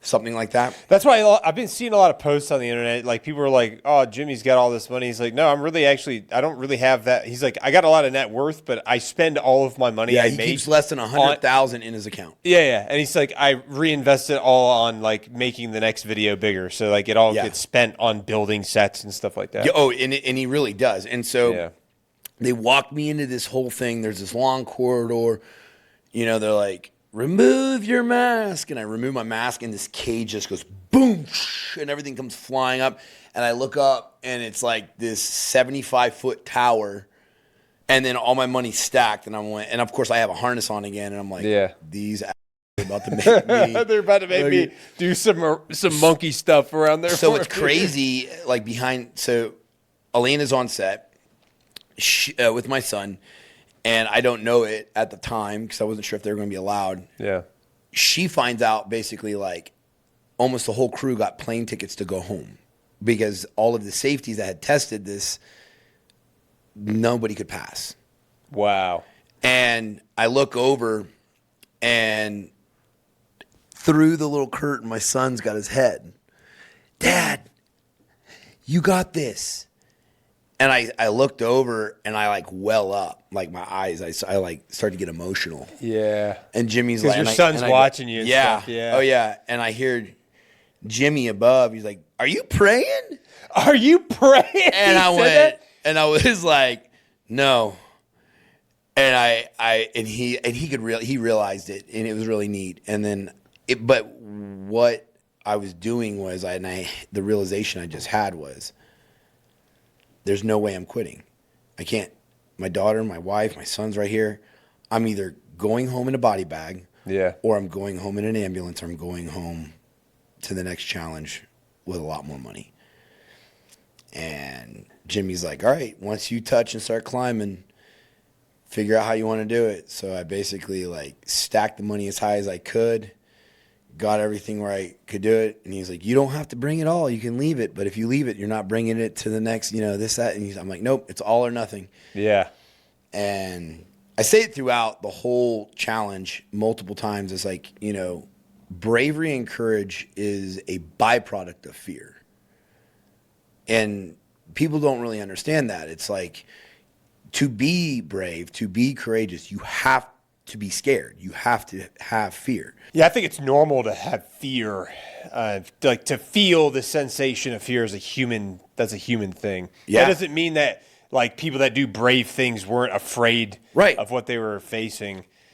something like that. That's why I've been seeing a lot of posts on the internet. Like people are like, "Oh, Jimmy's got all this money." He's like, "No, I don't really have that." He's like, "I got a lot of net worth, but I spend all of my money Yeah, I he make keeps less than 100,000 in his account. Yeah. And he's like, I reinvest it all on like making the next video bigger. So like it all gets spent on building sets and stuff like that. Yeah, and he really does. And so they walked me into this whole thing. There's this long corridor. You know, they're like, remove your mask. And I remove my mask and this cage just goes boom, and everything comes flying up. And I look up and it's like this 75-foot tower. And then all my money's stacked, and and of course I have a harness on again, and I'm like, these are about to make me. They're about to make me do some monkey stuff around there. So it's crazy, like so Elena's on set with my son, and I don't know it at the time because I wasn't sure if they were going to be allowed. Yeah. She finds out basically like almost the whole crew got plane tickets to go home because all of the safeties that had tested this, nobody could pass. Wow. And I look over, and through the little curtain, my son's got his head. Dad, you got this. And I looked over, and I like well up, like my eyes. I like start to get emotional. Yeah. And Jimmy's like, your son's watching you. And yeah. Stuff. Yeah. Oh yeah. And I hear Jimmy above. He's like, "Are you praying? Are you praying?" And I went. And I was like, no. And he realized it, and it was really neat. And then but what I was doing was the realization I just had was there's no way I'm quitting. I can't. My daughter, my wife, my son's right here. I'm either going home in a body bag, or I'm going home in an ambulance, or I'm going home to the next challenge with a lot more money. And Jimmy's like, all right, once you touch and start climbing, figure out how you want to do it. So I basically like stacked the money as high as I could, got everything where I could do it. And he's like, you don't have to bring it all. You can leave it. But if you leave it, you're not bringing it to the next, this, that. And I'm like, nope, it's all or nothing. Yeah. And I say it throughout the whole challenge multiple times. It's like, bravery and courage is a byproduct of fear. And people don't really understand that. It's like, to be brave, to be courageous, you have to be scared. You have to have fear. Yeah, I think it's normal to have fear. Like to feel the sensation of fear as that's a human thing. Yeah. That doesn't mean that like people that do brave things weren't afraid of what they were facing.